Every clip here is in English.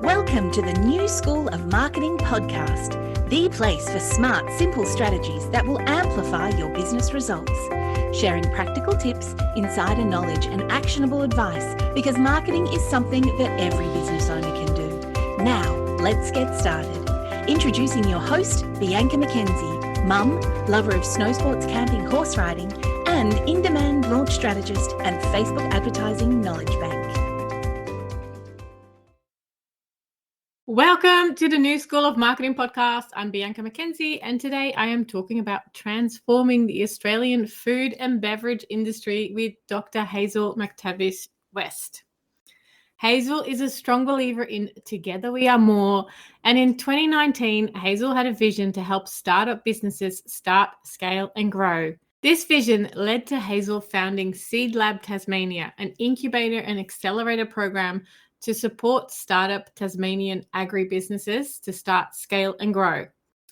Welcome to the New School of Marketing podcast, the place for smart, simple strategies that will amplify your business results. Sharing practical tips, insider knowledge, and actionable advice because marketing is something that every business owner can do. Now, let's get started. Introducing your host, Bianca McKenzie, mum, lover of snow sports, camping, horse riding, and in-demand launch strategist and Facebook advertising knowledge bank. Welcome to the New School of Marketing podcast. I'm Bianca McKenzie, and today I am talking about transforming the Australian food and beverage industry with Dr. Hazel MacTavish-West. Hazel is a strong believer in Together We Are More, and in 2019, Hazel had a vision to help startup businesses start, scale, and grow. This vision led to Hazel founding Seedlab Tasmania, an incubator and accelerator program to support startup Tasmanian agribusinesses to start, scale, and grow.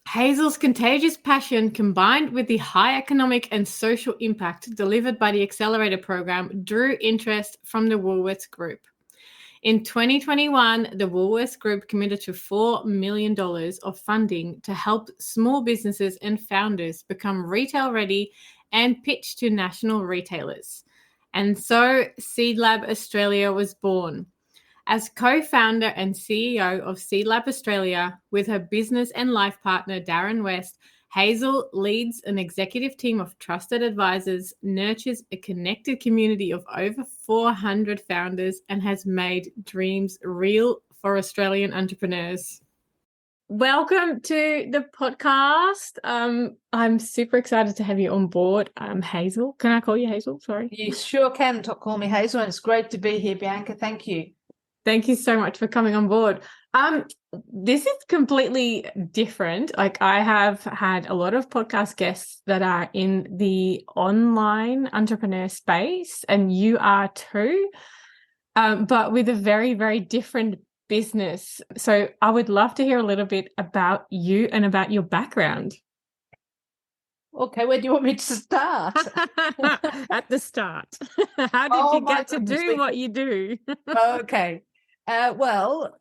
Hazel's contagious passion, combined with the high economic and social impact delivered by the accelerator program, drew interest from the Woolworths Group. In 2021, the Woolworths Group committed to $4 million of funding to help small businesses and founders become retail ready and pitch to national retailers. And so Seedlab Australia was born. As co-founder and CEO of Seedlab Australia with her business and life partner, Darren West, Hazel leads an executive team of trusted advisors, nurtures a connected community of over 400 founders, and has made dreams real for Australian entrepreneurs. Welcome to the podcast. I'm super excited to have you on board. Hazel. Can I call you Hazel? Sorry. You sure can call me Hazel, and it's great to be here, Bianca. Thank you. Thank you so much for coming on board. This is completely different. Like, I have had a lot of podcast guests that are in the online entrepreneur space, and you are too, but with a very, very different business. So I would love to hear a little bit about you and about your background. Okay, where do you want me to start? At the start. How did you get to do what you do? Okay. Well,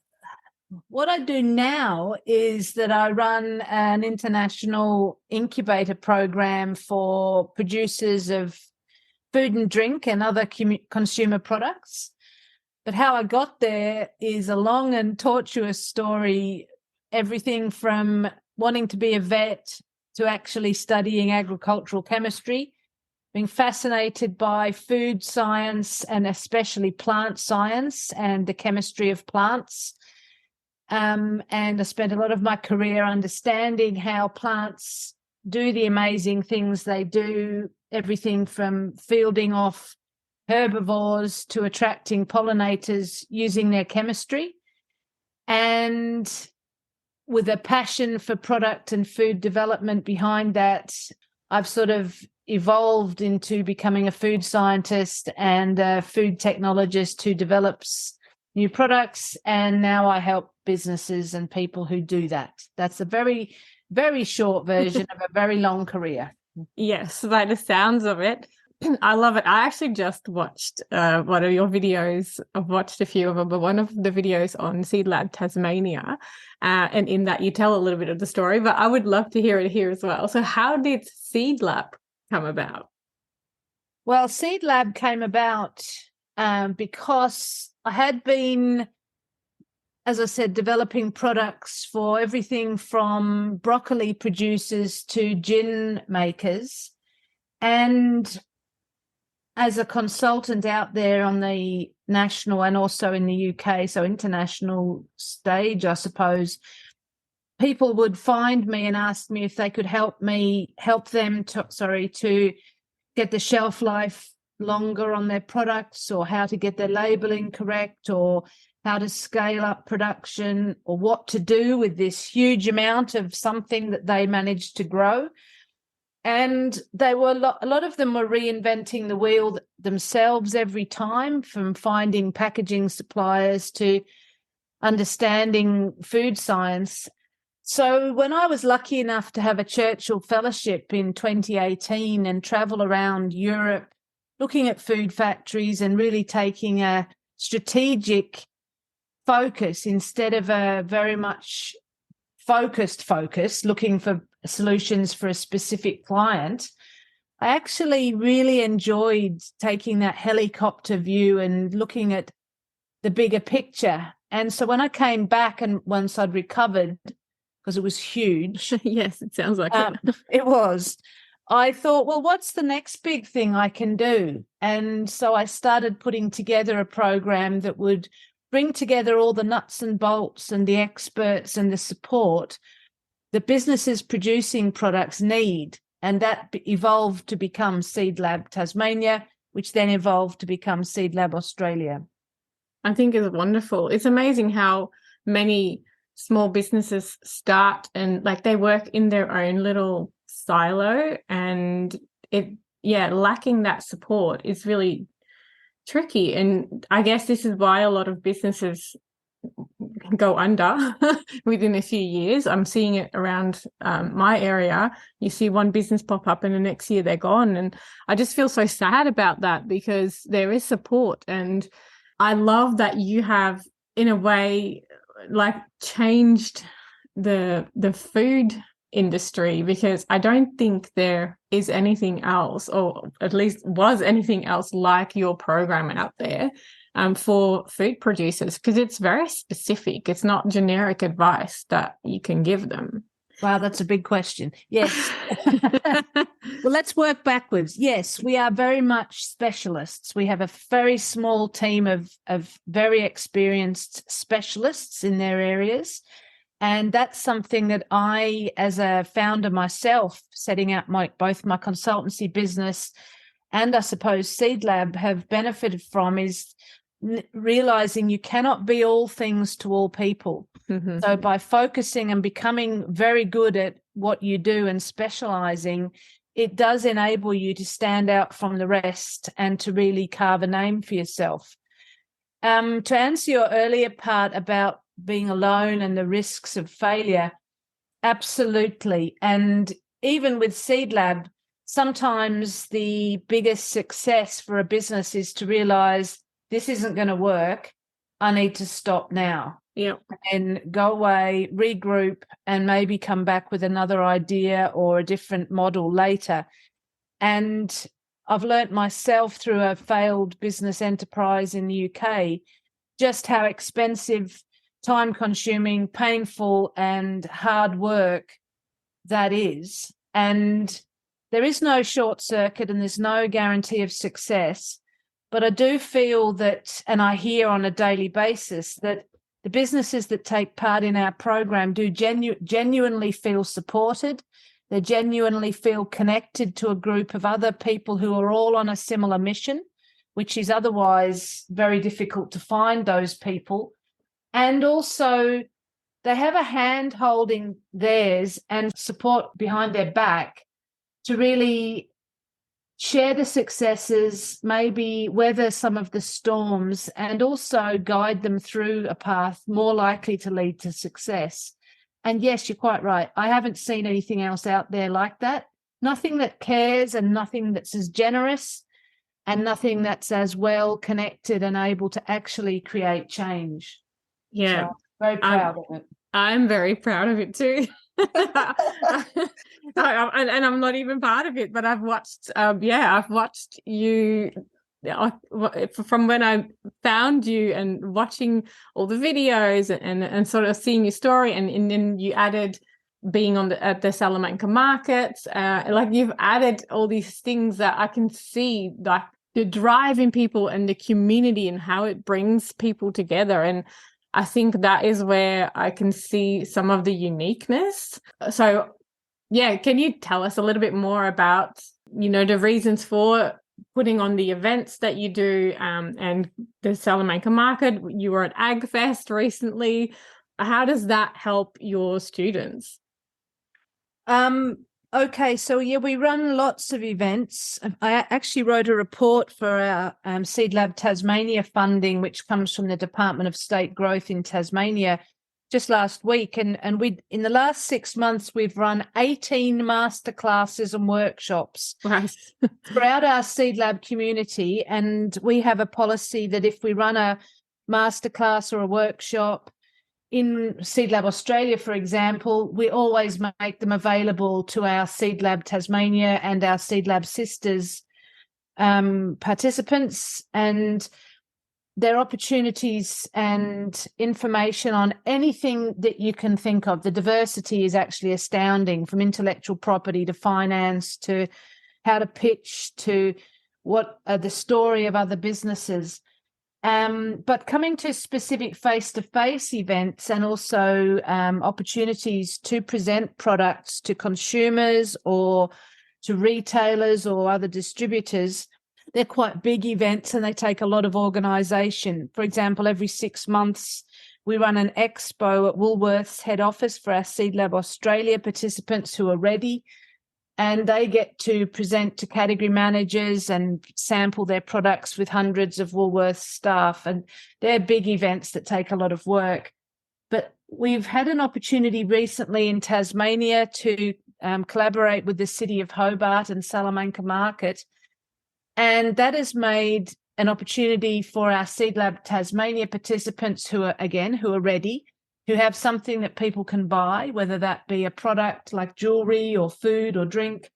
what I do now is that I run an international incubator program for producers of food and drink and other consumer products. But how I got there is a long and tortuous story, everything from wanting to be a vet to actually studying agricultural chemistry, being fascinated by food science and especially plant science and the chemistry of plants. And I spent a lot of my career understanding how plants do the amazing things they do, everything from fielding off herbivores to attracting pollinators using their chemistry. And with a passion for product and food development behind that, I've sort of evolved into becoming a food scientist and a food technologist who develops new products. And now I help businesses and people who do that. That's a very, very short version of a very long career. Yes, by the sounds of it. I love it. I actually just watched one of your videos. I've watched a few of them, but one of the videos on Seedlab Tasmania. And in that you tell a little bit of the story, but I would love to hear it here as well. So how did Seedlab come about? Well, Seedlab came about because I had been, as I said, developing products for everything from broccoli producers to gin makers. And as a consultant out there on the national and also in the UK, so international stage, I suppose, people would find me and ask me if they could help them to get the shelf life longer on their products, or how to get their labeling correct, or how to scale up production, or what to do with this huge amount of something that they managed to grow. And they were a lot of them were reinventing the wheel themselves every time, from finding packaging suppliers to understanding food science. So when I was lucky enough to have a Churchill Fellowship in 2018 and travel around Europe looking at food factories and really taking a strategic focus instead of a very much focus, looking for solutions for a specific client, I actually really enjoyed taking that helicopter view and looking at the bigger picture. And so when I came back and once I'd recovered, because it was huge. Yes, it sounds like it. It was. I thought, well, what's the next big thing I can do? And so I started putting together a program that would bring together all the nuts and bolts and the experts and the support that businesses producing products need. And that evolved to become Seedlab Tasmania, which then evolved to become Seedlab Australia. I think it's wonderful. It's amazing how many small businesses start and like they work in their own little silo, and lacking that support is really tricky. And I guess this is why a lot of businesses go under within a few years. I'm seeing it around my area. You see one business pop up and the next year they're gone. And I just feel so sad about that because there is support. And I love that you have, in a way, like changed the food industry, because I don't think there is anything else, or at least was anything else like your program out there for food producers, because it's very specific. It's not generic advice that you can give them. Wow, that's a big question. Yes. Well, let's work backwards. Yes, we are very much specialists. We have a very small team of very experienced specialists in their areas. And that's something that I, as a founder myself, setting out both my consultancy business and I suppose Seedlab, have benefited from, is realizing you cannot be all things to all people. Mm-hmm. So by focusing and becoming very good at what you do and specializing, it does enable you to stand out from the rest and to really carve a name for yourself. To answer your earlier part about being alone and the risks of failure, absolutely. And even with Seedlab, sometimes the biggest success for a business is to realize this isn't going to work. I need to stop now. Yeah. And go away, regroup, and maybe come back with another idea or a different model later. And I've learnt myself through a failed business enterprise in the UK just how expensive, time-consuming, painful, and hard work that is. And there is no short circuit and there's no guarantee of success. But I do feel that, and I hear on a daily basis, that the businesses that take part in our program do genuinely feel supported. They genuinely feel connected to a group of other people who are all on a similar mission, which is otherwise very difficult to find those people. And also they have a hand holding theirs and support behind their back to really share the successes, maybe weather some of the storms, and also guide them through a path more likely to lead to success. And yes, you're quite right. I haven't seen anything else out there like that. Nothing that cares and nothing that's as generous and nothing that's as well connected and able to actually create change. Yeah. So very proud of it. I'm very proud of it too. And I'm not even part of it, but I've watched you from when I found you and watching all the videos and sort of seeing your story, and then you added being at the Salamanca markets. Like you've added all these things that I can see, like the drive in people and the community and how it brings people together. And I think that is where I can see some of the uniqueness. So, yeah, can you tell us a little bit more about, the reasons for putting on the events that you do and the Salamanca market? You were at AgFest recently. How does that help your students? Okay, so we run lots of events. I actually wrote a report for our Seedlab Tasmania funding, which comes from the Department of State Growth in Tasmania, just last week. And we, in the last 6 months, we've run 18 masterclasses and workshops throughout our Seedlab community. And we have a policy that if we run a masterclass or a workshop. In Seedlab Australia, for example, we always make them available to our Seedlab Tasmania and our Seedlab Sisters participants, and their opportunities and information on anything that you can think of. The diversity is actually astounding, from intellectual property to finance to how to pitch to what are the story of other businesses. But coming to specific face-to-face events and also opportunities to present products to consumers or to retailers or other distributors, they're quite big events and they take a lot of organisation. For example, every 6 months, we run an expo at Woolworths head office for our Seedlab Australia participants who are ready, and they get to present to category managers and sample their products with hundreds of Woolworths staff. And they're big events that take a lot of work. But we've had an opportunity recently in Tasmania to collaborate with the City of Hobart and Salamanca Market. And that has made an opportunity for our Seedlab Tasmania participants who are ready, who have something that people can buy, whether that be a product like jewelry or food or drink,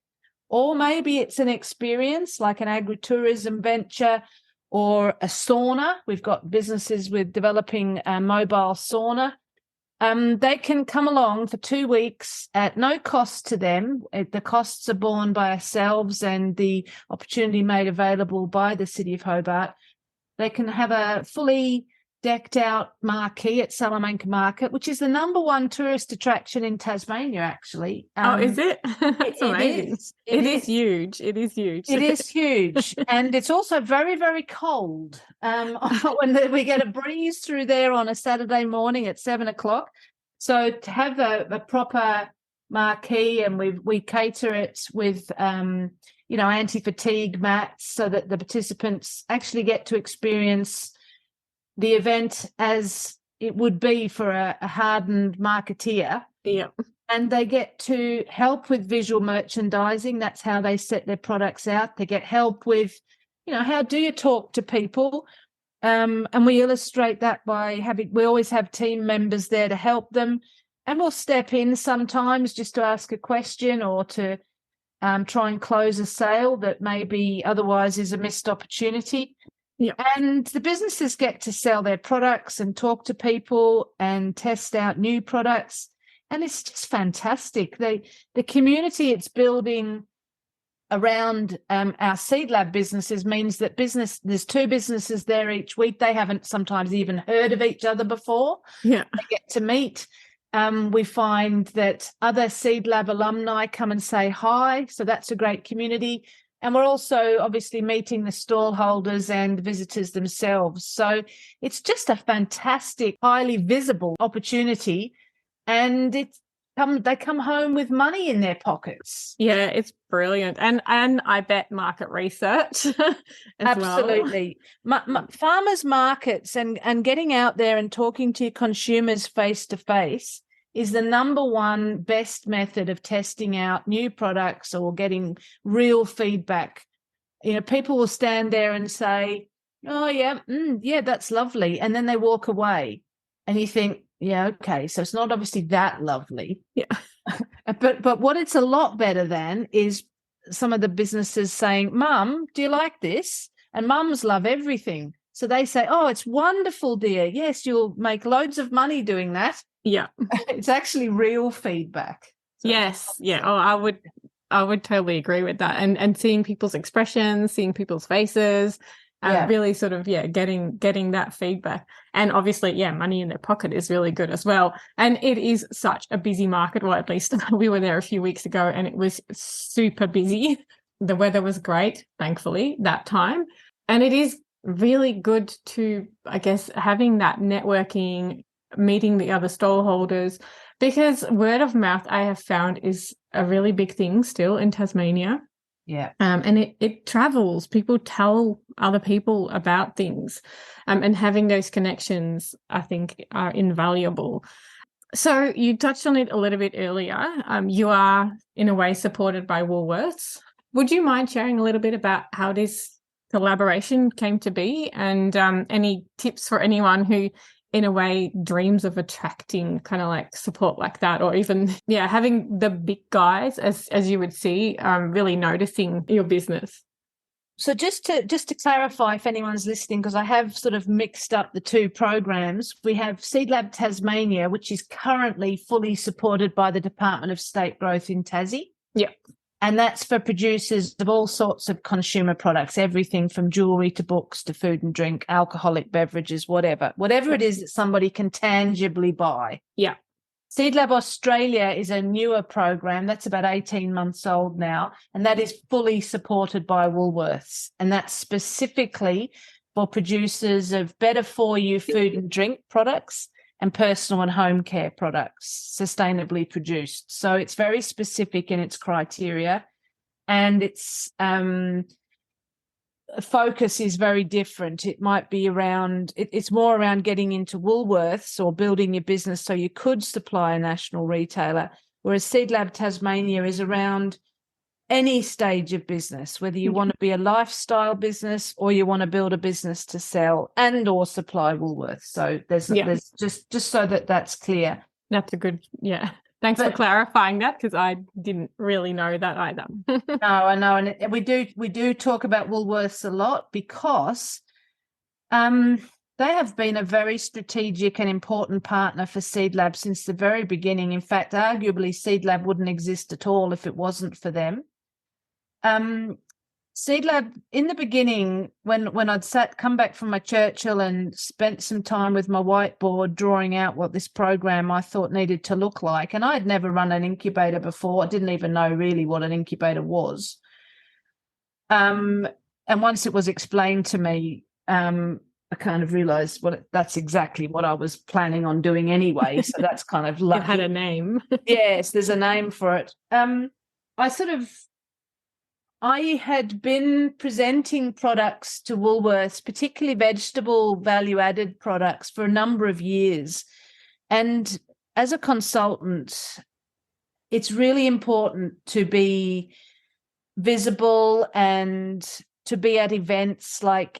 or maybe it's an experience like an agritourism venture or a sauna. We've got businesses with developing a mobile sauna. They can come along for 2 weeks at no cost to them. The costs are borne by ourselves and the opportunity made available by the City of Hobart. They can have a fully decked out marquee at Salamanca Market, which is the number one tourist attraction in Tasmania, actually. Is it? That's amazing. It is huge. It is huge. It is huge. And it's also very, very cold. When we get a breeze through there on a Saturday morning at 7:00. So to have a proper marquee, and we cater it with anti-fatigue mats so that the participants actually get to experience the event as it would be for a hardened marketeer. Yeah. And they get to help with visual merchandising. That's how they set their products out. They get help with, how do you talk to people? And we illustrate that by we always have team members there to help them. And we'll step in sometimes just to ask a question or to try and close a sale that maybe otherwise is a missed opportunity. Yeah. And the businesses get to sell their products and talk to people and test out new products. And it's just fantastic. The community it's building around our Seedlab businesses means that there's 2 businesses there each week. They haven't sometimes even heard of each other before. Yeah. They get to meet. We find that other Seedlab alumni come and say hi. So that's a great community. And we're also obviously meeting the stall holders and visitors themselves. So it's just a fantastic, highly visible opportunity. And they come home with money in their pockets. Yeah, it's brilliant. And I bet market research as Absolutely. Well. Farmers markets and getting out there and talking to consumers face to face is the number one best method of testing out new products or getting real feedback. People will stand there and say, oh, yeah, that's lovely. And then they walk away and you think, yeah, okay, so it's not obviously that lovely. Yeah. But what it's a lot better than is some of the businesses saying, Mum, do you like this? And mums love everything. So they say, oh, it's wonderful, dear. Yes, you'll make loads of money doing that. Yeah. It's actually real feedback. So, yes. Yeah. Oh, I would totally agree with that. And seeing people's expressions, seeing people's faces, really sort of, getting that feedback. And obviously, money in their pocket is really good as well. And it is such a busy market. Well, at least we were there a few weeks ago and it was super busy. The weather was great, thankfully, that time. And it is really good to, I guess, having that networking, meeting the other stall holders, because word of mouth I have found is a really big thing still in Tasmania. Yeah. And it travels. People tell other people about things, and having those connections, I think, are invaluable. So you touched on it a little bit earlier. You are, in a way, supported by Woolworths. Would you mind sharing a little bit about how this collaboration came to be, and any tips for anyone who in a way dreams of attracting kind of like support like that, or even having the big guys as you would see really noticing your business? So just to clarify, if anyone's listening, because I have sort of mixed up the two programs, we have Seedlab Tasmania, which is currently fully supported by the Department of State Growth in Tassie. Yeah. And that's for producers of all sorts of consumer products, everything from jewelry to books to food and drink, alcoholic beverages, whatever it is that somebody can tangibly buy. Yeah. Seedlab Australia is a newer program that's about 18 months old now, and that is fully supported by Woolworths. And that's specifically for producers of better for you food and drink products and personal and home care products, sustainably produced. So it's very specific in its criteria, and its focus is very different. It might be around, it's more around getting into Woolworths or building your business so you could supply a national retailer, whereas Seedlab Tasmania is around any stage of business, whether you want to be a lifestyle business or you want to build a business to sell and or supply Woolworths. So there's just so that's clear. That's a good, Thanks for clarifying that, because I didn't really know that either. No, I know. And we do talk about Woolworths a lot because they have been a very strategic and important partner for Seedlab since the very beginning. In fact, arguably Seedlab wouldn't exist at all if it wasn't for them. Seedlab, in the beginning, when I'd come back from my Churchill and spent some time with my whiteboard drawing out what this program I thought needed to look like, and I'd never run an incubator before. I didn't even know really what an incubator was. And once it was explained to me, I kind of realised, that's exactly what I was planning on doing anyway. So that's kind of lucky. It had a name. Yes, there's a name for it. I had been presenting products to Woolworths, particularly vegetable value-added products, for a number of years. And as a consultant, it's really important to be visible and to be at events like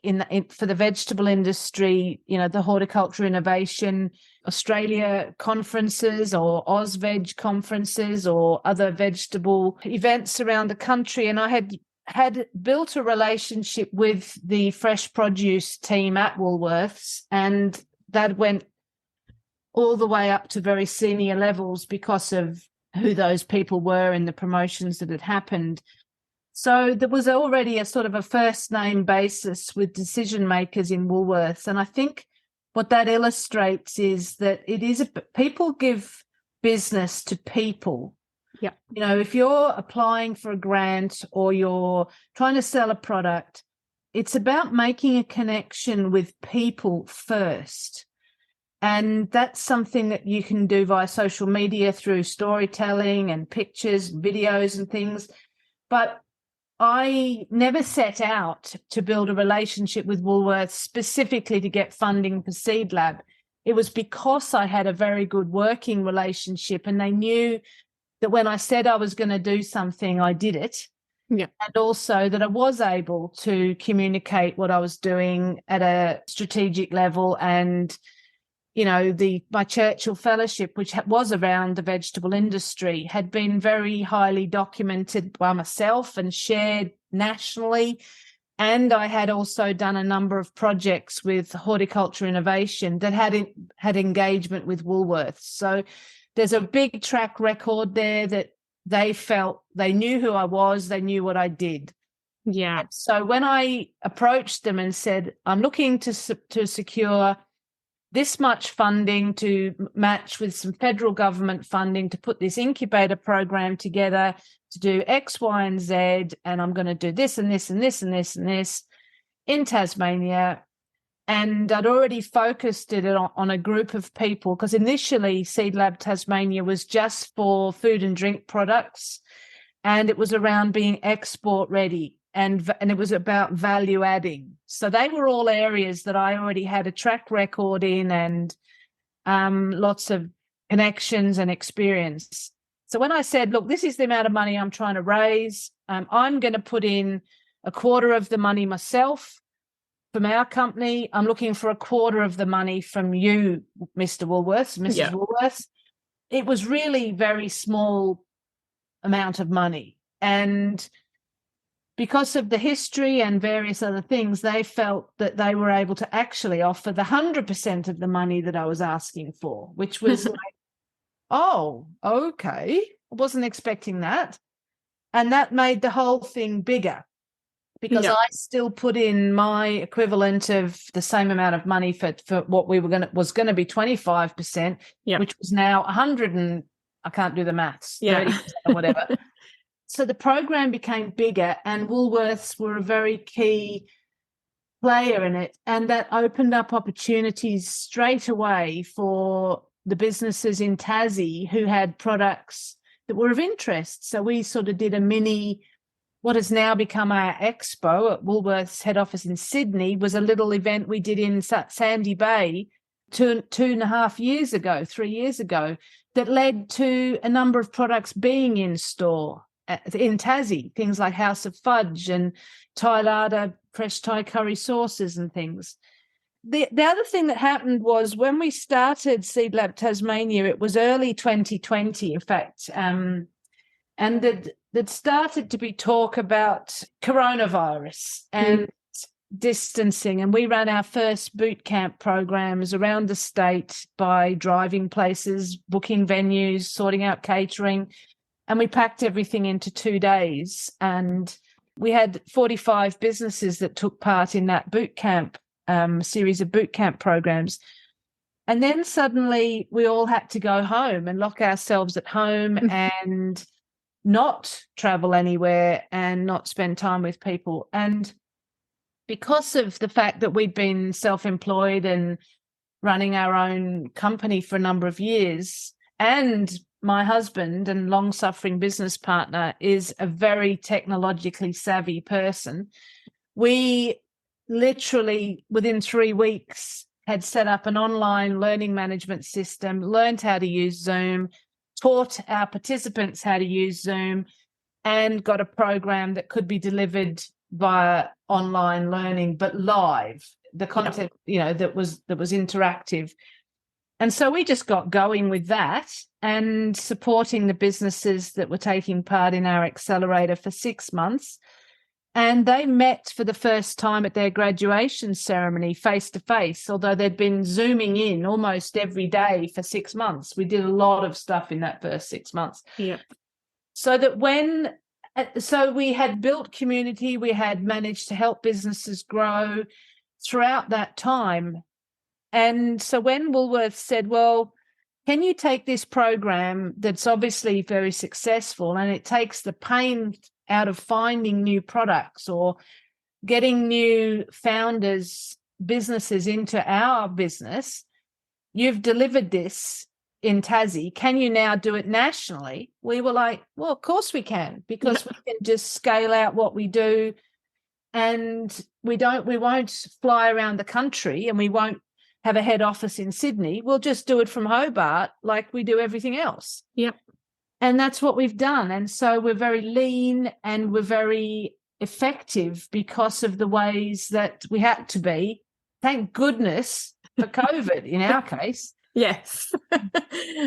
for the vegetable industry, the Horticulture Innovation Australia conferences or AusVeg conferences or other vegetable events around the country. And I had built a relationship with the fresh produce team at Woolworths, and that went all the way up to very senior levels because of who those people were and the promotions that had happened. So there was already a sort of a first name basis with decision makers in Woolworths. And I think what that illustrates is that people give business to people. Yeah. If you're applying for a grant or you're trying to sell a product, it's about making a connection with people first. And that's something that you can do via social media through storytelling and pictures, videos and things. But I never set out to build a relationship with Woolworths specifically to get funding for Seedlab. It was because I had a very good working relationship, and they knew that when I said I was going to do something, I did it. Yeah. And also that I was able to communicate what I was doing at a strategic level. And my Churchill Fellowship, which was around the vegetable industry, had been very highly documented by myself and shared nationally. And I had also done a number of projects with Horticulture Innovation that had engagement with Woolworths. So there's a big track record there that they felt they knew who I was, they knew what I did. Yeah. And so when I approached them and said, I'm looking to secure this much funding to match with some federal government funding to put this incubator program together to do X, Y, and Z, and I'm going to do this and this and this and this and this in Tasmania. And I'd already focused it on a group of people, because initially Seedlab Tasmania was just for food and drink products, and it was around being export ready. And it was about value adding. So they were all areas that I already had a track record in and lots of connections and experience. So when I said, look, this is the amount of money I'm trying to raise, I'm going to put in a quarter of the money myself from our company. I'm looking for a quarter of the money from you, Mr. Woolworths, Mrs. Woolworths. It was really very small amount of money. And because of the history and various other things, they felt that they were able to actually offer the 100% of the money that I was asking for, which was like, oh, okay. I wasn't expecting that. And that made the whole thing bigger, because I still put in my equivalent of the same amount of money for what we was going to be 25%, which was now 100 and I can't do the maths, 30% or whatever. So the program became bigger, and Woolworths were a very key player in it. And that opened up opportunities straight away for the businesses in Tassie who had products that were of interest. So we sort of did a mini, what has now become our expo at Woolworths head office in Sydney, was a little event we did in Sandy Bay 2.5 years ago, 3 years ago, that led to a number of products being in store in Tassie, things like House of Fudge and Thai Lada, fresh Thai curry sauces and things. The other thing that happened was when we started Seedlab Tasmania, it was early 2020, in fact, and that started to be talk about coronavirus and distancing. And we ran our first boot camp programs around the state by driving places, booking venues, sorting out catering. And we packed everything into 2 days. And we had 45 businesses that took part in that boot camp series of boot camp programs. And then suddenly we all had to go home and lock ourselves at home and not travel anywhere and not spend time with people. And because of the fact that we'd been self-employed and running our own company for a number of years, and my husband and long-suffering business partner is a very technologically savvy person, we literally within 3 weeks had set up an online learning management system, learned how to use Zoom, taught our participants how to use Zoom, and got a program that could be delivered via online learning, but live. The content, that was interactive. And so we just got going with that and supporting the businesses that were taking part in our accelerator for 6 months. And they met for the first time at their graduation ceremony face-to-face, although they'd been Zooming in almost every day for 6 months. We did a lot of stuff in that first 6 months. Yeah. So we had built community, we had managed to help businesses grow throughout that time. And so when Woolworths said, well, can you take this program that's obviously very successful and it takes the pain out of finding new products or getting new founders, businesses into our business, you've delivered this in Tassie, can you now do it nationally? We were like, well, of course we can, because we can just scale out what we do, and we won't fly around the country, and we won't have a head office in Sydney. We'll just do it from Hobart like we do everything else. Yep. And that's what we've done. And so we're very lean and we're very effective because of the ways that we had to be. Thank goodness for COVID in our case. Yes.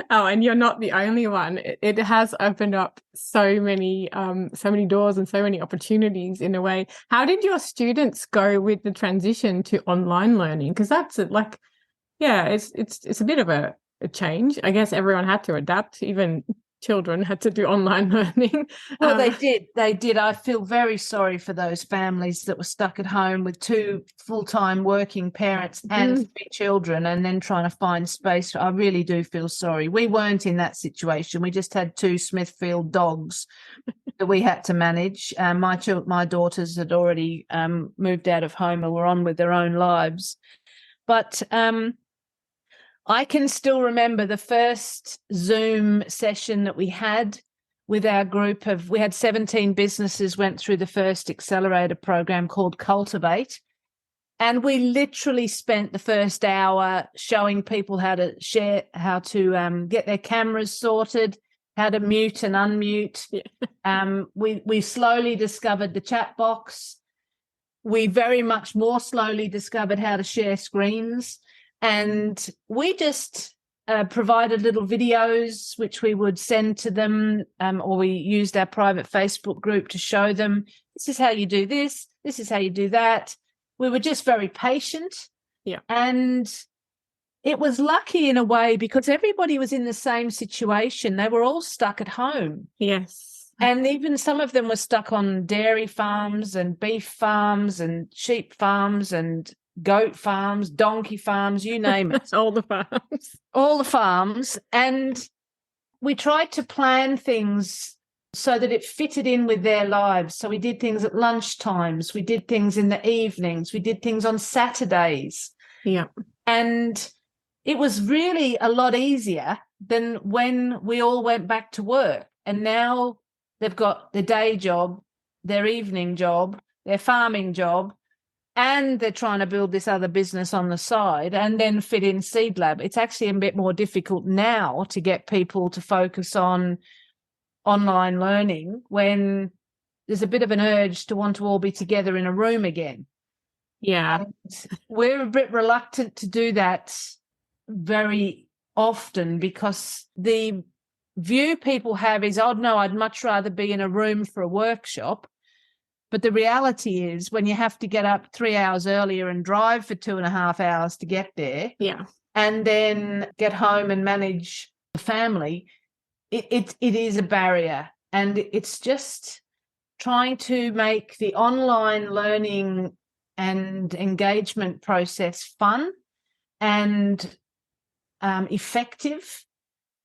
Oh, and you're not the only one. It has opened up so many doors and so many opportunities in a way. How did your students go with the transition to online learning? Because that's it's a bit of a change. I guess everyone had to adapt, even children had to do online learning. Well, they did. I feel very sorry for those families that were stuck at home with 2 full-time working parents and 3 children, and then trying to find space. I really do feel sorry. We weren't in that situation. We just had 2 Smithfield dogs that we had to manage. My daughters had already moved out of home and were on with their own lives. But I can still remember the first Zoom session that we had with our group we had 17 businesses went through the first accelerator program called Cultivate. And we literally spent the first hour showing people how to get their cameras sorted, how to mute and unmute. Yeah. We slowly discovered the chat box. we very much more slowly discovered how to share screens, and we just provided little videos which we would send to them, or we used our private Facebook group to show them, this is how you do this is how you do that. We were just very patient. Yeah. And it was lucky in a way because everybody was in the same situation. They were all stuck at home. Yes. And even some of them were stuck on dairy farms and beef farms and sheep farms and goat farms, donkey farms, you name it. All the farms. All the farms. And we tried to plan things so that it fitted in with their lives. So we did things at lunch times. We did things in the evenings. We did things on Saturdays. Yeah. And it was really a lot easier than when we all went back to work. And now they've got their day job, their evening job, their farming job, and they're trying to build this other business on the side and then fit in Seedlab. It's actually a bit more difficult now to get people to focus on online learning when there's a bit of an urge to want to all be together in a room again. Yeah. And we're a bit reluctant to do that very often because the view people have is, oh, no, I'd much rather be in a room for a workshop. But the reality is when you have to get up 3 hours earlier and drive for 2.5 hours to get there, Yeah. and then get home and manage the family, it is a barrier. And it's just trying to make the online learning and engagement process fun and effective.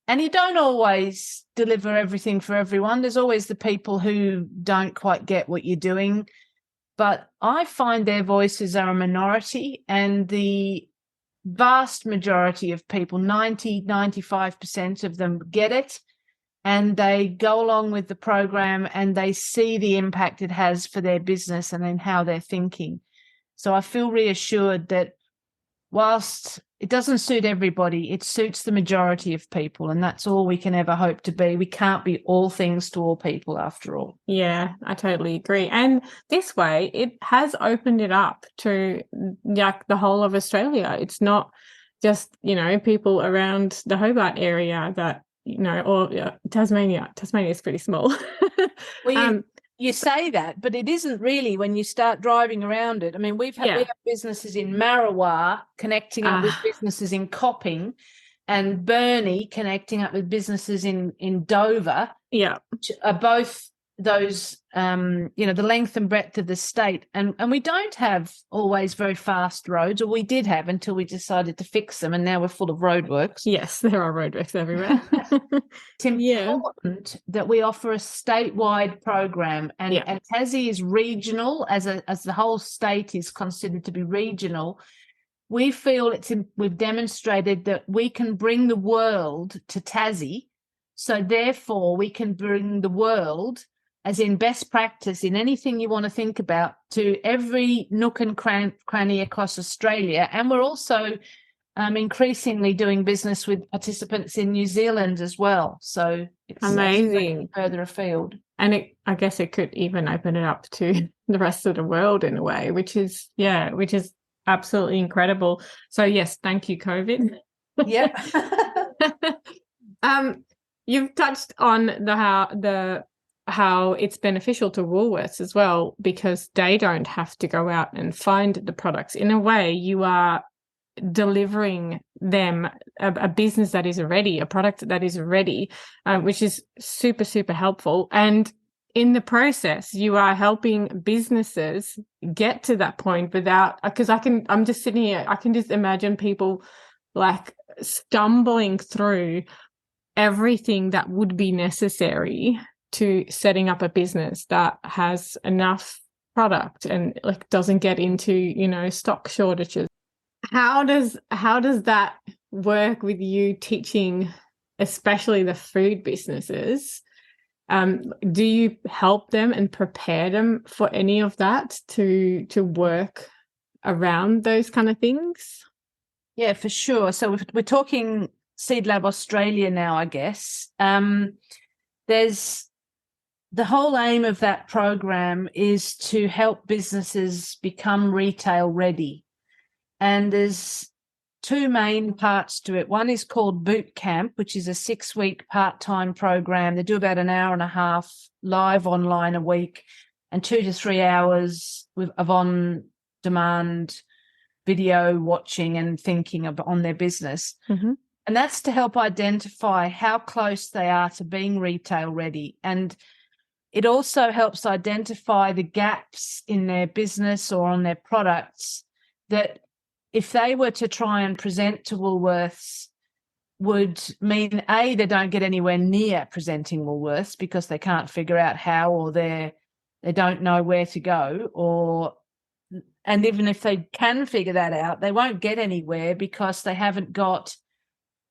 And you don't always deliver everything for everyone. There's always the people who don't quite get what you're doing. But I find their voices are a minority, and the vast majority of people, 95% of them, get it. And they go along with the program and they see the impact it has for their business and then how they're thinking. So I feel reassured that whilst it doesn't suit everybody, it suits the majority of people, and that's all we can ever hope to be. We can't be all things to all people after all. Yeah, I totally agree. And this way, it has opened it up to like the whole of Australia. It's not just, people around the Hobart area that, or Tasmania. Tasmania is pretty small. Well, you say that, but it isn't really when you start driving around it. I mean, we have businesses in Marrawar connecting up with businesses in Copping, and Burnie connecting up with businesses in Dover. Yeah. Which are both those, the length and breadth of the state. And we don't have always very fast roads, or we did have until we decided to fix them, and now we're full of roadworks. Yes, there are roadworks everywhere. It's important that we offer a statewide program, and Tassie is regional, as the whole state is considered to be regional. We feel we've demonstrated that we can bring the world to Tassie, so therefore we can bring the world, as in best practice in anything you want to think about, to every nook and cranny across Australia. And we're also increasingly doing business with participants in New Zealand as well. So it's amazing. Further afield. And I guess it could even open it up to the rest of the world in a way, which is absolutely incredible. So yes, thank you, COVID. Yep. You've touched on how it's beneficial to Woolworths as well, because they don't have to go out and find the products. In a way, you are delivering them a business that is ready, a product that is ready, which is super, super helpful. And in the process, you are helping businesses get to that point because I'm just sitting here, I can just imagine people like stumbling through everything that would be necessary to setting up a business that has enough product and like doesn't get into, stock shortages. How does that work with you teaching, especially the food businesses? Do you help them and prepare them for any of that to work around those kind of things? Yeah, for sure. So we're talking Seedlab Australia now, I guess. There's the whole aim of that program is to help businesses become retail ready. And there's two main parts to it. One is called Boot Camp, which is a 6-week part-time program. They do about an hour and a half live online a week and 2 to 3 hours of on-demand video watching and thinking on their business. Mm-hmm. And that's to help identify how close they are to being retail ready. And it also helps identify the gaps in their business or on their products that if they were to try and present to Woolworths would mean, A, they don't get anywhere near presenting Woolworths because they can't figure out how, or they don't know where to go, and even if they can figure that out, they won't get anywhere because they haven't got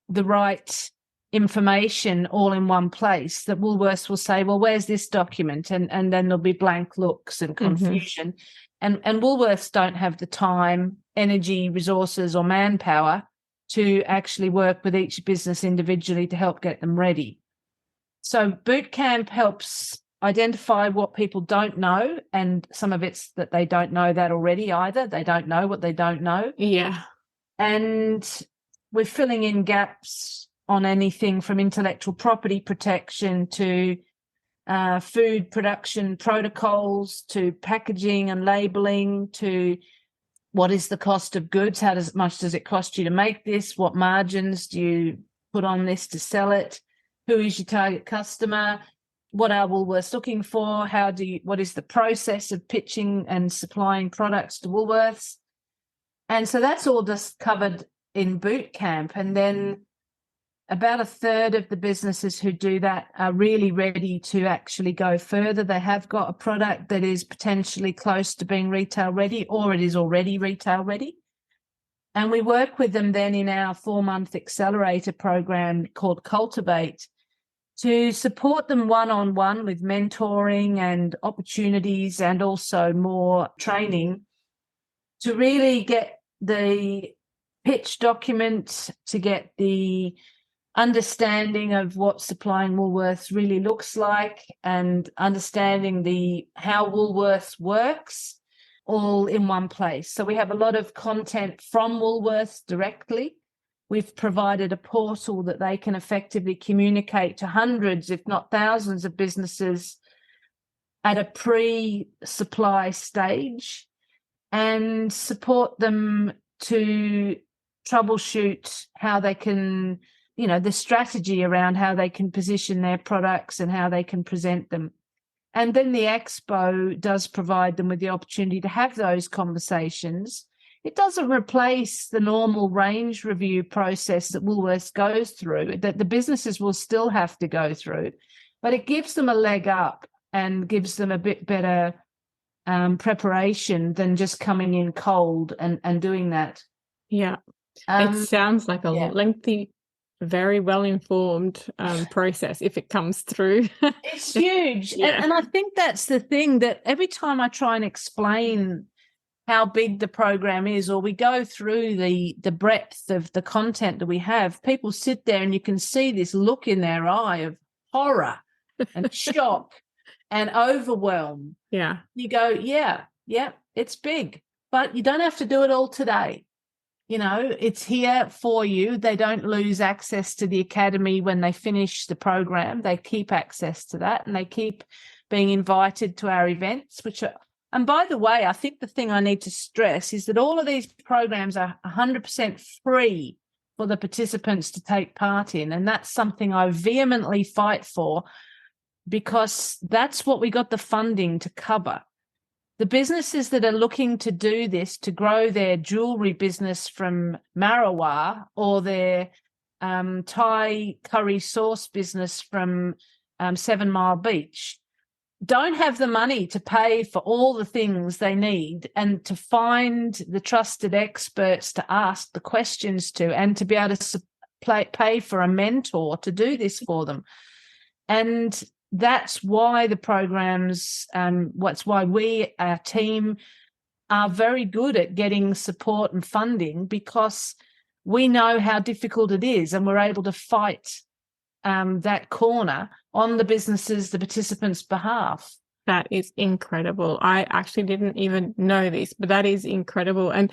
the right information all in one place. That Woolworths will say, well, where's this document? And then there'll be blank looks and confusion. Mm-hmm. And Woolworths don't have the time, energy, resources, or manpower to actually work with each business individually to help get them ready. So Boot Camp helps identify what people don't know, and some of it's that they don't know that already either. They don't know what they don't know. Yeah. And we're filling in gaps on anything from intellectual property protection to food production protocols to packaging and labeling to what is the cost of goods, how much does it cost you to make this, what margins do you put on this to sell it, who is your target customer, what are Woolworths looking for, what is the process of pitching and supplying products to Woolworths. And so that's all just covered in Boot Camp. And then about a third of the businesses who do that are really ready to actually go further. They have got a product that is potentially close to being retail ready, or it is already retail ready. And we work with them then in our 4-month accelerator program called Cultivate to support them one-on-one with mentoring and opportunities and also more training to really get the pitch document, to get the understanding of what supplying Woolworths really looks like and understanding how Woolworths works all in one place. So we have a lot of content from Woolworths directly. We've provided a portal that they can effectively communicate to hundreds, if not thousands, of businesses at a pre-supply stage and support them to troubleshoot how they can, the strategy around how they can position their products and how they can present them. And then the expo does provide them with the opportunity to have those conversations. It doesn't replace the normal range review process that Woolworths goes through, that the businesses will still have to go through, but it gives them a leg up and gives them a bit better preparation than just coming in cold and doing that. Yeah. It sounds like a lengthy, very well-informed process if it comes through. It's huge. And I think that's the thing, that every time I try and explain how big the program is, or we go through the breadth of the content that we have, people sit there and you can see this look in their eye of horror and shock and overwhelm. Yeah. You go, yeah, it's big, but you don't have to do it all today. It's here for you. They don't lose access to the academy when they finish the program. They keep access to that, and they keep being invited to our events, and by the way, I think the thing I need to stress is that all of these programs are 100% free for the participants to take part in. And that's something I vehemently fight for, because that's what we got the funding to cover. The businesses that are looking to do this, to grow their jewellery business from Marrawar, or their Thai curry sauce business from 7 Mile Beach, don't have the money to pay for all the things they need and to find the trusted experts to ask the questions to, and to be able to pay for a mentor to do this for them. And that's why the programs, that's why we, our team, are very good at getting support and funding, because we know how difficult it is, and we're able to fight that corner on the businesses, the participants' behalf. That is incredible. I actually didn't even know this, but that is incredible. And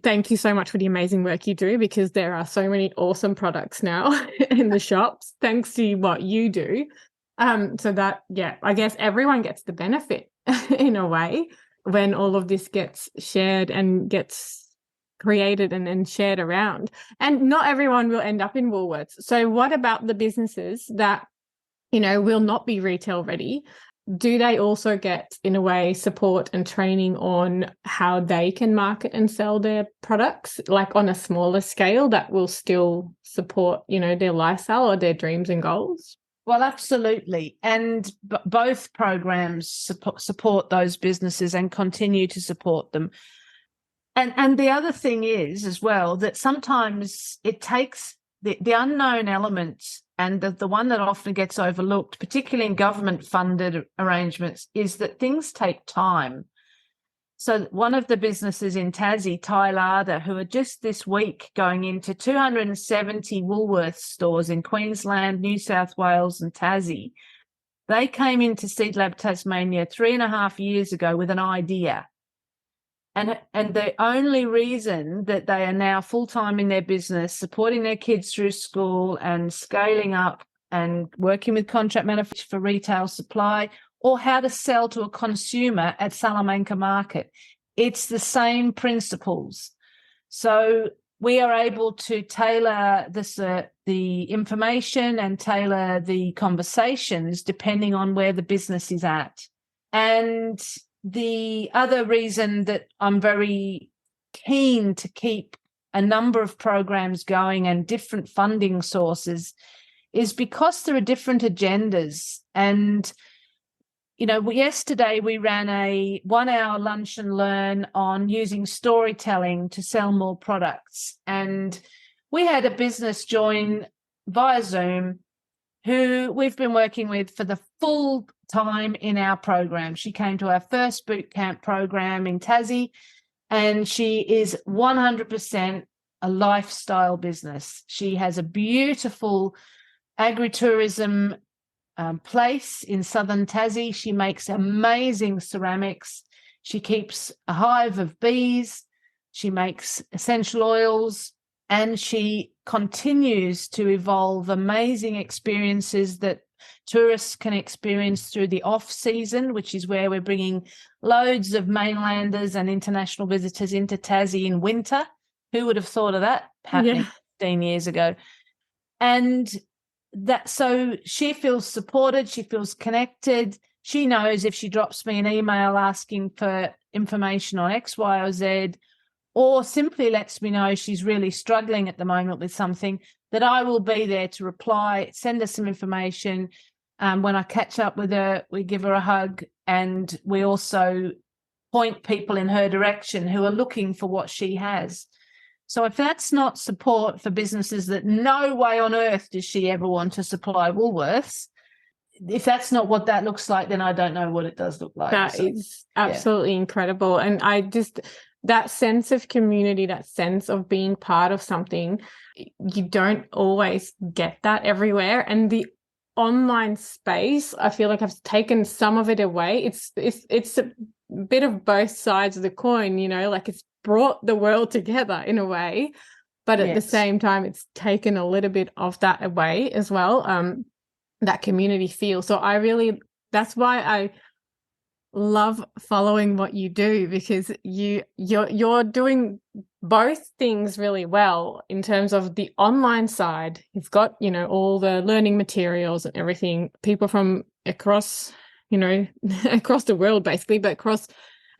thank you so much for the amazing work you do, because there are so many awesome products now in the shops, thanks to what you do. So that, yeah, I guess everyone gets the benefit in a way when all of this gets shared and gets created and shared around. And not everyone will end up in Woolworths. So what about the businesses that, will not be retail ready? Do they also get, in a way, support and training on how they can market and sell their products, like on a smaller scale that will still support, their lifestyle or their dreams and goals? Well, absolutely. And both programs support those businesses and continue to support them. And the other thing is as well that sometimes it takes the unknown elements, and the one that often gets overlooked, particularly in government-funded arrangements, is that things take time. So one of the businesses in Tassie, Tylada, who are just this week going into 270 Woolworths stores in Queensland, New South Wales and Tassie, they came into Seedlab Tasmania 3.5 years ago with an idea. And the only reason that they are now full-time in their business, supporting their kids through school and scaling up and working with contract manufacturers for retail supply, or how to sell to a consumer at Salamanca Market, it's the same principles. So we are able to tailor the information and tailor the conversations depending on where the business is at. And the other reason that I'm very keen to keep a number of programs going and different funding sources is because there are different agendas. And, yesterday we ran a 1-hour lunch and learn on using storytelling to sell more products. And we had a business join via Zoom who we've been working with for the full time in our program. She came to our first boot camp program in Tassie, and she is 100% a lifestyle business. She has a beautiful agritourism place in southern Tassie. She makes amazing ceramics. She keeps a hive of bees. She makes essential oils, and she continues to evolve amazing experiences that tourists can experience through the off season, which is where we're bringing loads of mainlanders and international visitors into Tassie in winter. Who would have thought of that happening 15 years ago? And so she feels supported, she feels connected. She knows if she drops me an email asking for information on X, Y, or Z, or simply lets me know she's really struggling at the moment with something, that I will be there to reply, send her some information. When I catch up with her, we give her a hug, and we also point people in her direction who are looking for what she has. So if that's not support for businesses that no way on earth does she ever want to supply Woolworths, if that's not what that looks like, then I don't know what it does look like. That is absolutely incredible. And that sense of community, that sense of being part of something, you don't always get that everywhere. And the online space, I feel like I've taken some of it away. It's a bit of both sides of the coin, like it's brought the world together in a way, but at the same time, it's taken a little bit of that away as well, that community feel. So that's why I love following what you do, because you're doing both things really well. In terms of the online side, you've got all the learning materials and everything, people from across across the world basically, but across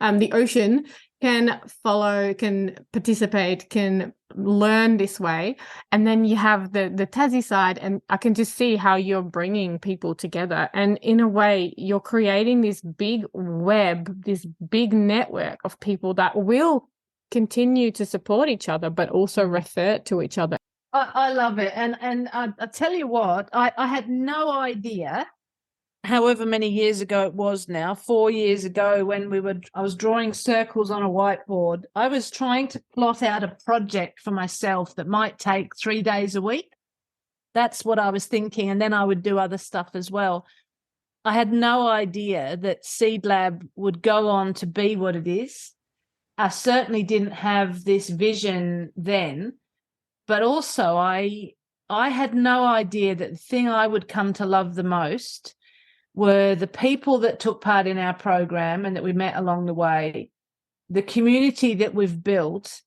the ocean can follow, can participate, can learn this way. And then you have the Tassie side, and I can just see how you're bringing people together. And in a way, you're creating this big web, this big network of people that will continue to support each other, but also refer to each other. I love it. And I tell you what, I had no idea, however many years ago it was now, 4 years ago, when I was drawing circles on a whiteboard. I was trying to plot out a project for myself that might take 3 days a week. that's what I was thinking. And then I would do other stuff as well. I had no idea that Seedlab would go on to be what it is. I certainly didn't have this vision then, but also I had no idea that the thing I would come to love the most were the people that took part in our program and that we met along the way, the community that we've built.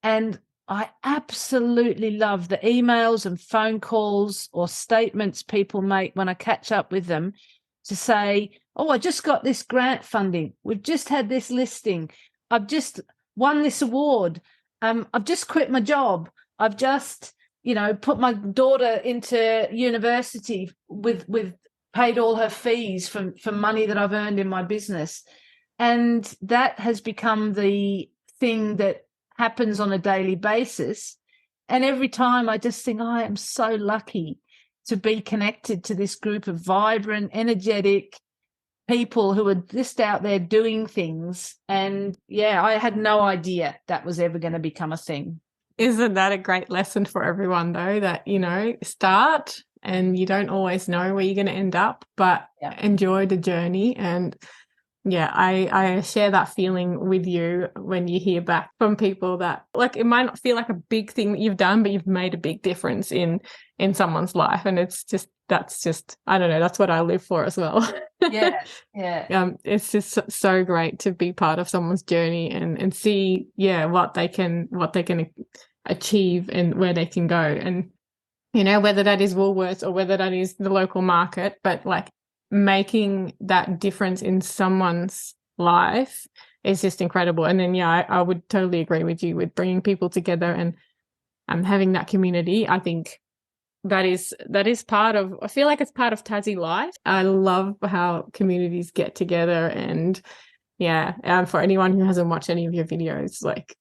And I absolutely love the emails and phone calls or statements people make when I catch up with them to say, oh, I just got this grant funding. We've just had this listing. I've just won this award. I've just quit my job. I've just, put my daughter into university with paid all her fees for money that I've earned in my business. And that has become the thing that happens on a daily basis. And every time I just think, I am so lucky to be connected to this group of vibrant, energetic people who are just out there doing things. And yeah, I had no idea that was ever going to become a thing. Isn't that a great lesson for everyone, though, that, start and you don't always know where you're going to end up, but enjoy the journey. And yeah, I share that feeling with you when you hear back from people that, like, it might not feel like a big thing that you've done, but you've made a big difference in someone's life. And that's just, I don't know, that's what I live for as well. Yeah. It's just so great to be part of someone's journey and see, what they can achieve and where they can go. And, whether that is Woolworths or whether that is the local market, but like making that difference in someone's life is just incredible. And then, I would totally agree with you with bringing people together and having that community. I think that is part of, I feel like it's part of Tassie life. I love how communities get together. And for anyone who hasn't watched any of your videos, like,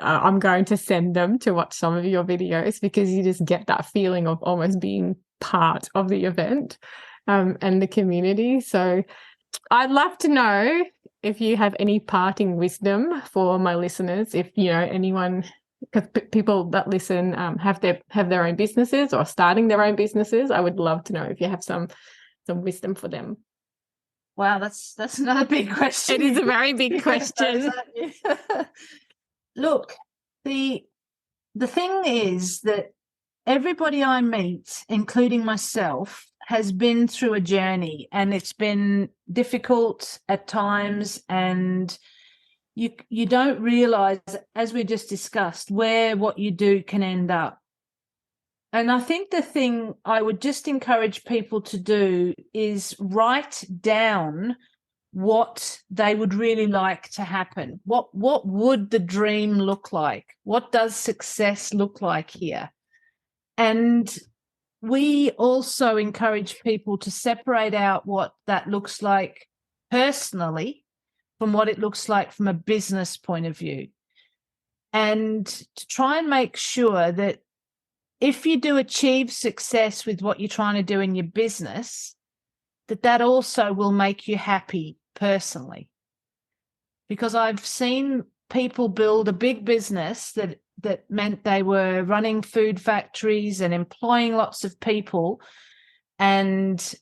I'm going to send them to watch some of your videos because you just get that feeling of almost being part of the event and the community. So I'd love to know if you have any parting wisdom for my listeners, if, anyone, because people that listen have their own businesses or starting their own businesses. I would love to know if you have some wisdom for them. Wow, that's another big question. It is a very big question. Look, the thing is that everybody I meet, including myself, has been through a journey, and it's been difficult at times, and you don't realize, as we just discussed, where what you do can end up. And I think the thing I would just encourage people to do is write down what they would really like to happen. What would the dream look like? What does success look like here? And we also encourage people to separate out what that looks like personally from what it looks like from a business point of view. And to try and make sure that if you do achieve success with what you're trying to do in your business, that also will make you happy personally. Because I've seen people build a big business that meant they were running food factories and employing lots of people and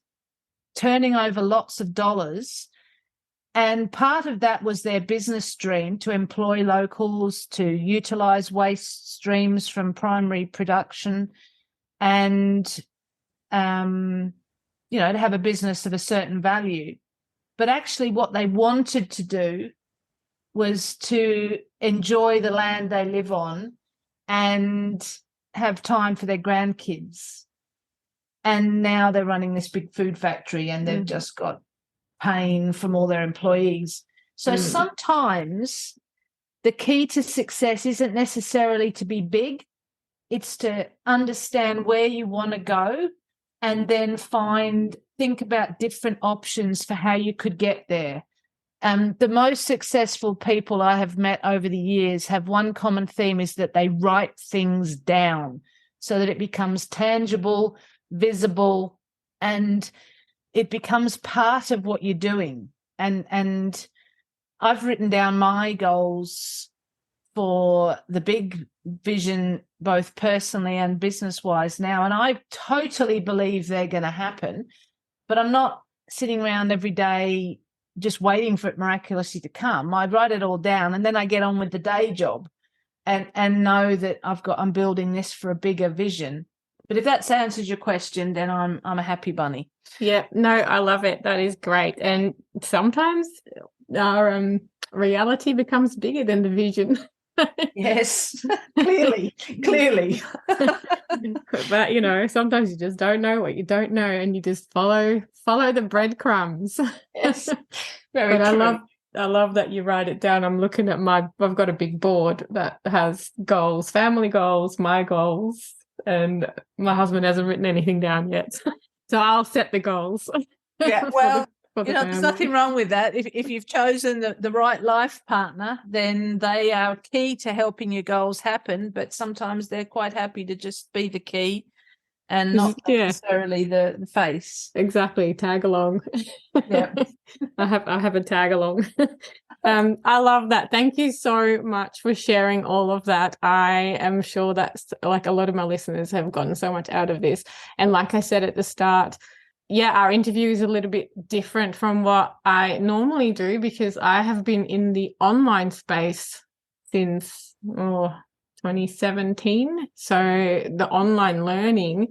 turning over lots of dollars. And part of that was their business dream, to employ locals, to utilize waste streams from primary production, and to have a business of a certain value. But actually what they wanted to do was to enjoy the land they live on and have time for their grandkids. And now they're running this big food factory, and they've just got pain from all their employees. So sometimes the key to success isn't necessarily to be big. It's to understand where you want to go and then think about different options for how you could get there. The most successful people I have met over the years have one common theme, is that they write things down so that it becomes tangible, visible, and it becomes part of what you're doing. And I've written down my goals for the big vision, both personally and business-wise now. And I totally believe they're going to happen, but I'm not sitting around every day just waiting for it miraculously to come. I write it all down and then I get on with the day job and know that I'm building this for a bigger vision. But if that answers your question, then I'm a happy bunny. Yeah, no, I love it. That is great. And sometimes our reality becomes bigger than the vision. Yes, clearly. But, you know, sometimes you just don't know what you don't know and you just follow the breadcrumbs. Yes, very But true. I love that you write it down. I'm looking at I've got a big board that has goals, family goals, my goals, and my husband hasn't written anything down yet. So I'll set the goals. Yeah, well, for the there's family. nothing wrong with that. If you've chosen the right life partner, then they are key to helping your goals happen. But sometimes they're quite happy to just be the key and not necessarily the face. Exactly. Tag along. Yeah. I have a tag along. I love that. Thank you so much for sharing all of that. I am sure that's like a lot of my listeners have gotten so much out of this. And like I said at the start, our interview is a little bit different from what I normally do because I have been in the online space since 2017. So the online learning,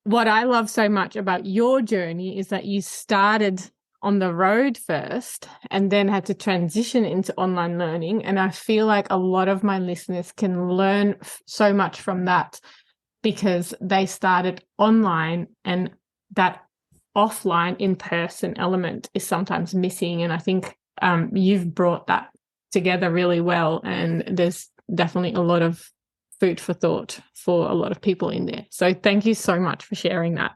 what I love so much about your journey is that you started on the road first and then had to transition into online learning. And I feel like a lot of my listeners can learn so much from that because they started online and that offline in-person element is sometimes missing. And I think you've brought that together really well. And there's definitely a lot of food for thought for a lot of people in there. So thank you so much for sharing that.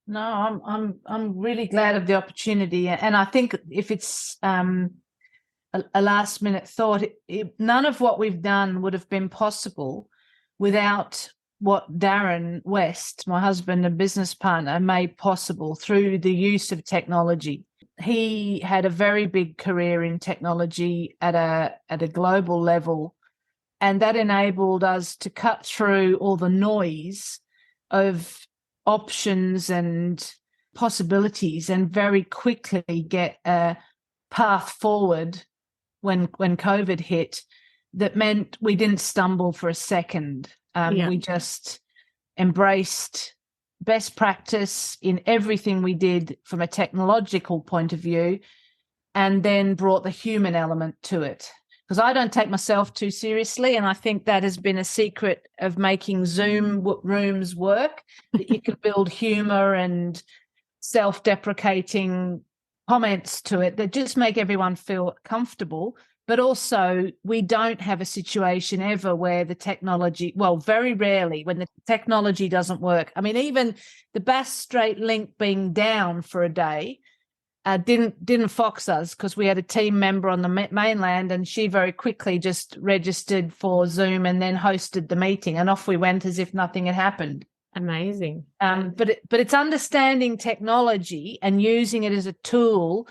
No, I'm really glad of the opportunity, and I think if it's a last minute thought, none of what we've done would have been possible without what Darren West, my husband and business partner, made possible through the use of technology. He had a very big career in technology at a global level, and that enabled us to cut through all the noise of options and possibilities and very quickly get a path forward when COVID hit that meant we didn't stumble for a second. We just embraced best practice in everything we did from a technological point of view and then brought the human element to it. Because I don't take myself too seriously, and I think that has been a secret of making Zoom rooms work, that you can build humor and self-deprecating comments to it that just make everyone feel comfortable. But also, we don't have a situation ever where the technology, well, very rarely when the technology doesn't work. I mean, even the Bass Strait link being down for a day didn't fox us because we had a team member on the mainland and she very quickly just registered for Zoom and then hosted the meeting and off we went as if nothing had happened. Amazing. But it's understanding technology and using it as a tool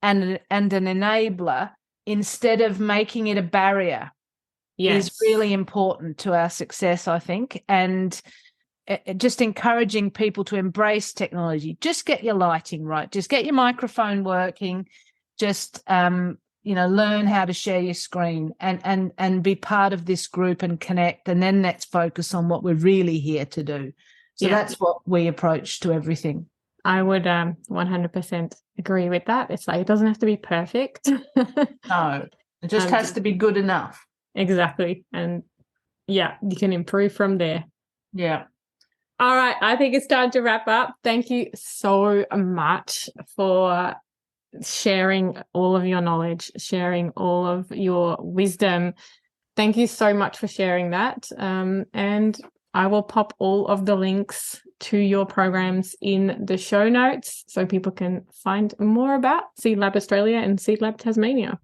and an enabler instead of making it a barrier is really important to our success, I think. And just encouraging people to embrace technology. Just get your lighting right. Just get your microphone working. Just learn how to share your screen and be part of this group and connect. And then let's focus on what we're really here to do. So that's what we approach to everything. I would 100% agree with that. It's like it doesn't have to be perfect. No, it just has to be good enough. Exactly. And you can improve from there. Yeah. All right. I think it's time to wrap up. Thank you so much for sharing all of your knowledge, sharing all of your wisdom. Thank you so much for sharing that. And I will pop all of the links to your programs in the show notes so people can find more about Seedlab Australia and Seedlab Tasmania.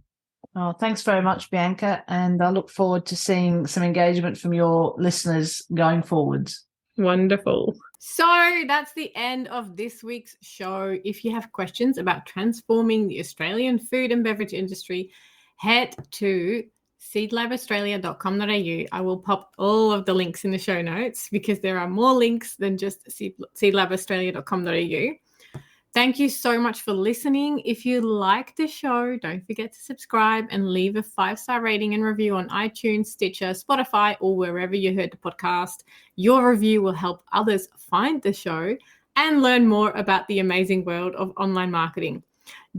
Oh, thanks very much, Bianca. And I look forward to seeing some engagement from your listeners going forwards. Wonderful. So that's the end of this week's show. If you have questions about transforming the Australian food and beverage industry, head to seedlabaustralia.com.au. I will pop all of the links in the show notes because there are more links than just seedlabaustralia.com.au. Thank you so much for listening. If you like the show, don't forget to subscribe and leave a 5-star rating and review on iTunes, Stitcher, Spotify, or wherever you heard the podcast. Your review will help others find the show and learn more about the amazing world of online marketing.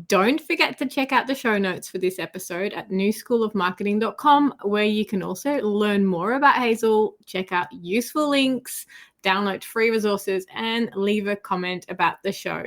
Don't forget to check out the show notes for this episode at newschoolofmarketing.com, where you can also learn more about Hazel, check out useful links, download free resources, and leave a comment about the show.